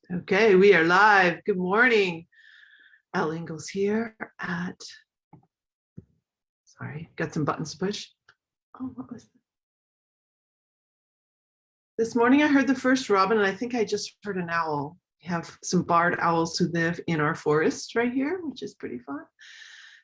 Okay, we are live. Good morning. Al Ingalls here at, sorry, got some buttons to push. Oh, what was that? This morning I heard the first robin, and I think I just heard an owl. We have some barred owls who live in our forest right here, which is pretty fun.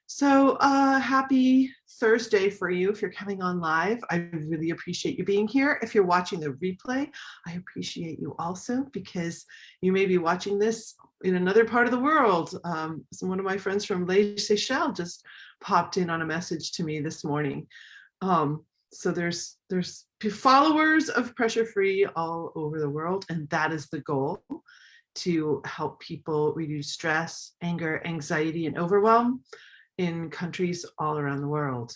So happy Thursday for you if you're coming on live. I really appreciate you being here. If you're watching the replay, I appreciate you also because you may be watching this in another part of the world. One of my friends from Les Seychelles just popped in on a message to me this morning. So there's followers of Pressure Free all over the world, and that is the goal, to help people reduce stress, anger, anxiety, and overwhelm in countries all around the world.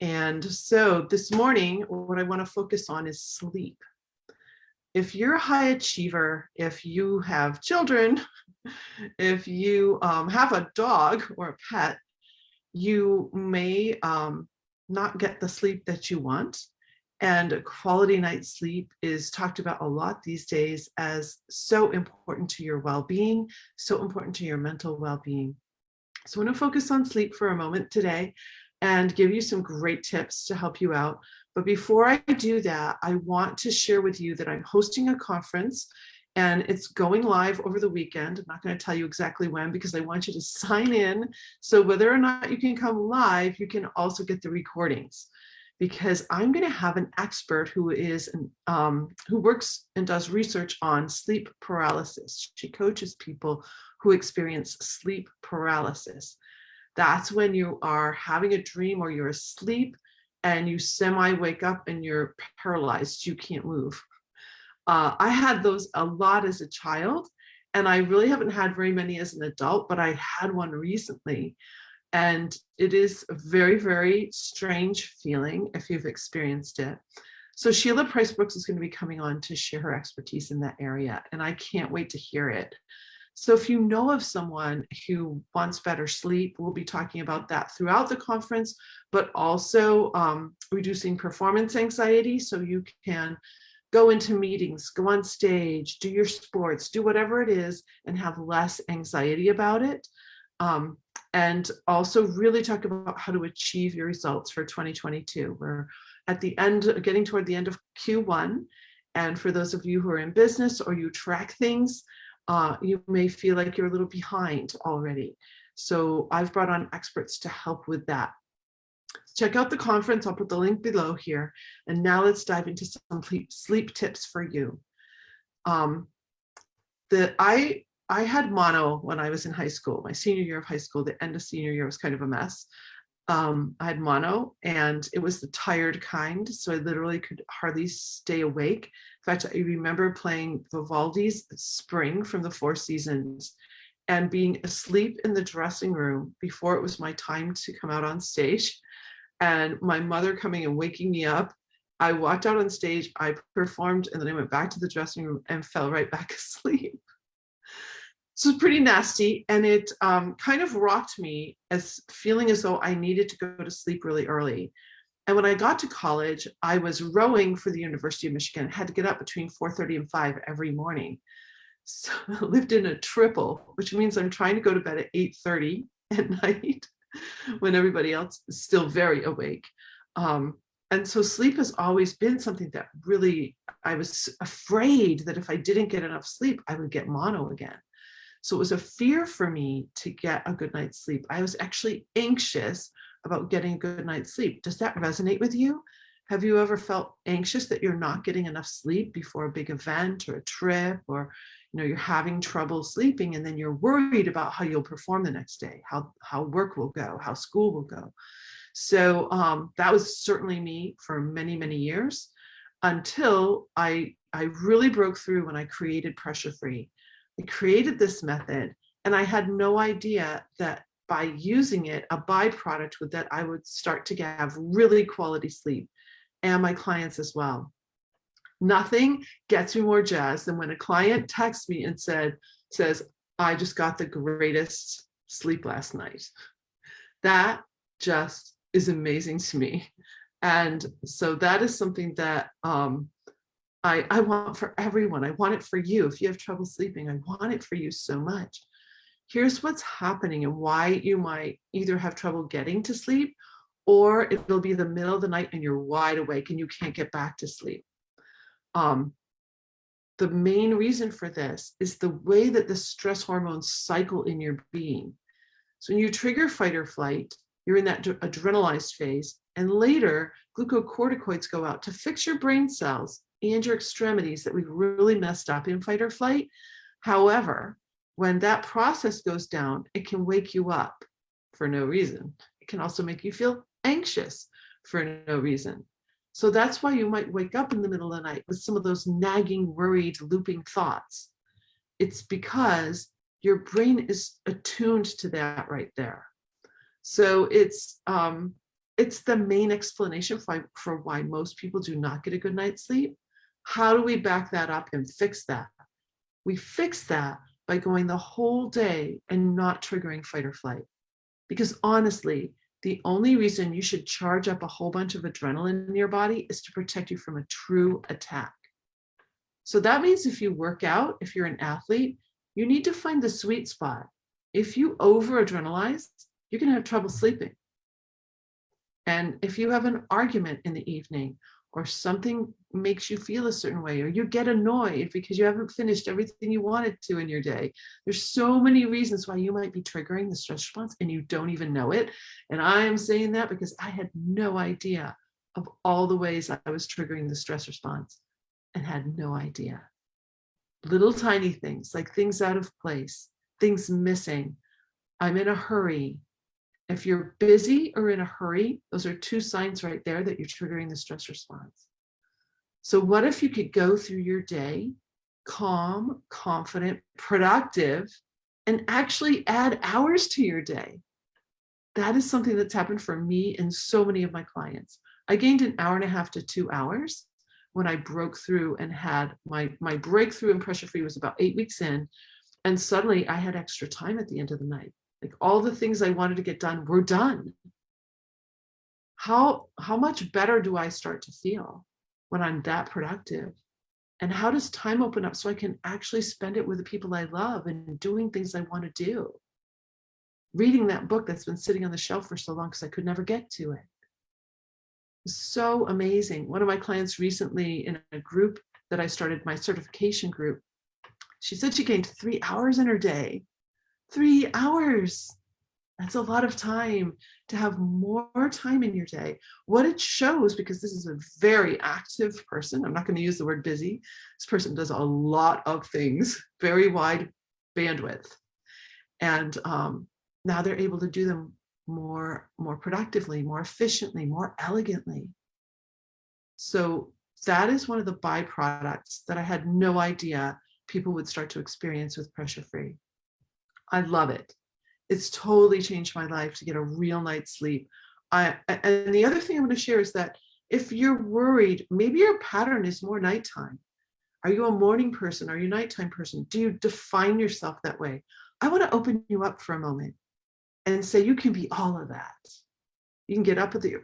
And so this morning, what I want to focus on is sleep. If you're a high achiever, if you have children, if you have a dog or a pet, you may not get the sleep that you want. And quality night sleep is talked about a lot these days as so important to your well-being, so important to your mental well-being. So I want to focus on sleep for a moment today and give you some great tips to help you out. But before I do that, I want to share with you that I'm hosting a conference and it's going live over the weekend. I'm not going to tell you exactly when because I want you to sign in. So whether or not you can come live, you can also get the recordings, because I'm going to have an expert who works and does research on sleep paralysis. She coaches people who experience sleep paralysis. That's when you are having a dream or you're asleep and you semi-wake up and you're paralyzed. You can't move. I had those a lot as a child, and I really haven't had very many as an adult, but I had one recently. And it is a very, very strange feeling if you've experienced it. So Sheila Price Brooks is going to be coming on to share her expertise in that area, and I can't wait to hear it. So if you know of someone who wants better sleep, we'll be talking about that throughout the conference, but also reducing performance anxiety so you can go into meetings, go on stage, do your sports, do whatever it is, and have less anxiety about it. And also really talk about how to achieve your results for 2022. We're at the end, getting toward the end of Q1. And for those of you who are in business or you track things, you may feel like you're a little behind already. So I've brought on experts to help with that. Check out the conference. I'll put the link below here. And now let's dive into some sleep tips for you. I had mono when I was in high school. My senior year of high school, the end of senior year was kind of a mess. I had mono, and it was the tired kind, so I literally could hardly stay awake. In fact, I remember playing Vivaldi's Spring from the Four Seasons and being asleep in the dressing room before it was my time to come out on stage, and my mother coming and waking me up. I walked out on stage, I performed, and then I went back to the dressing room and fell right back asleep. So it's pretty nasty, and it kind of rocked me as feeling as though I needed to go to sleep really early. And when I got to college, I was rowing for the University of Michigan, had to get up between 4:30 and 5 every morning. So I lived in a triple, which means I'm trying to go to bed at 8:30 at night when everybody else is still very awake. And so sleep has always been something that really, I was afraid that if I didn't get enough sleep, I would get mono again. So it was a fear for me to get a good night's sleep. I was actually anxious about getting a good night's sleep. Does that resonate with you? Have you ever felt anxious that you're not getting enough sleep before a big event or a trip, or you're having trouble sleeping, and then you're worried about how you'll perform the next day, how work will go, how school will go? So that was certainly me for many, many years, until I really broke through when I created Pressure Free. I created this method, and I had no idea that by using it, a byproduct would that I would start to have really quality sleep, and my clients as well. Nothing gets me more jazzed than when a client texts me and says, I just got the greatest sleep last night. That just is amazing to me. And so that is something that I want for everyone. I want it for you. If you have trouble sleeping, I want it for you so much. Here's what's happening and why you might either have trouble getting to sleep, or it'll be the middle of the night and you're wide awake and you can't get back to sleep. The main reason for this is the way that the stress hormones cycle in your being. So when you trigger fight or flight, you're in that adrenalized phase, and later glucocorticoids go out to fix your brain cells and your extremities that we've really messed up in fight or flight. However, when that process goes down, it can wake you up for no reason. It can also make you feel anxious for no reason. So that's why you might wake up in the middle of the night with some of those nagging, worried, looping thoughts. It's because your brain is attuned to that right there. So it's the main explanation for why most people do not get a good night's sleep. How do we back that up and fix that? We fix that by going the whole day and not triggering fight or flight. Because honestly, the only reason you should charge up a whole bunch of adrenaline in your body is to protect you from a true attack. So that means if you work out, if you're an athlete, you need to find the sweet spot. If you over-adrenalize, you're going to have trouble sleeping. And if you have an argument in the evening, or something makes you feel a certain way, or you get annoyed because you haven't finished everything you wanted to in your day, there's so many reasons why you might be triggering the stress response and you don't even know it. And I am saying that because I had no idea of all the ways I was triggering the stress response and had no idea. Little tiny things, like things out of place, things missing. I'm in a hurry. If you're busy or in a hurry, those are two signs right there that you're triggering the stress response. So what if you could go through your day calm, confident, productive, and actually add hours to your day? That is something that's happened for me and so many of my clients. I gained an hour and a half to 2 hours when I broke through and had my breakthrough in Pressure Free was about 8 weeks in. And suddenly I had extra time at the end of the night. Like all the things I wanted to get done were done. How much better do I start to feel when I'm that productive? And how does time open up so I can actually spend it with the people I love and doing things I want to do? Reading that book that's been sitting on the shelf for so long because I could never get to it. So amazing. One of my clients recently in a group that I started, my certification group, she said she gained 3 hours in her day. 3 hours. That's a lot of time to have more time in your day. What it shows, because this is a very active person, I'm not going to use the word busy. This person does a lot of things, very wide bandwidth. And now they're able to do them more productively, more efficiently, more elegantly. So that is one of the byproducts that I had no idea people would start to experience with Pressure Free. I love it. It's totally changed my life to get a real night's sleep. And the other thing I'm going to share is that if you're worried, maybe your pattern is more nighttime. Are you a morning person? Are you a nighttime person? Do you define yourself that way? I want to open you up for a moment and say you can be all of that. You can get up at the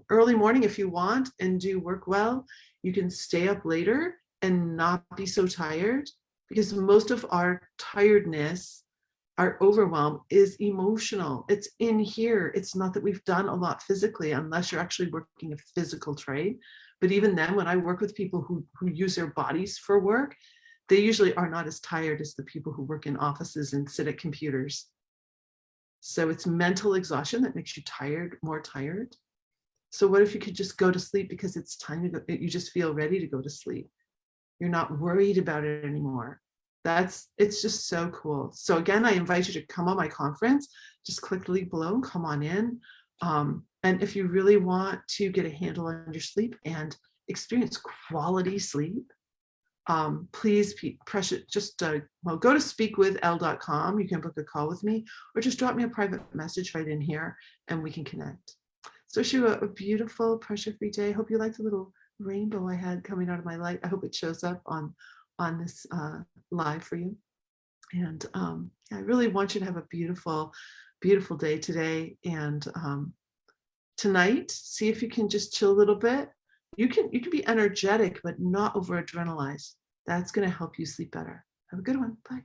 early morning if you want and do work well. You can stay up later and not be so tired, because most of our tiredness, our overwhelm is emotional. It's in here. It's not that we've done a lot physically, unless you're actually working a physical trade. But even then, when I work with people who use their bodies for work, they usually are not as tired as the people who work in offices and sit at computers. So it's mental exhaustion that makes you tired, more tired. So what if you could just go to sleep because it's time to go, you just feel ready to go to sleep. You're not worried about it anymore. It's just so cool. So again, I invite you to come on my conference. Just click the link below and come on in. And if you really want to get a handle on your sleep and experience quality sleep, please just go to speakwithelle.com. You can book a call with me, or just drop me a private message right in here and we can connect. So wish you a beautiful pressure-free day. Hope you liked the little rainbow I had coming out of my light. I hope it shows up on this live for you. And I really want you to have a beautiful, beautiful day today. And tonight, see if you can just chill a little bit. You can be energetic, but not over adrenalized. That's going to help you sleep better. Have a good one. Bye.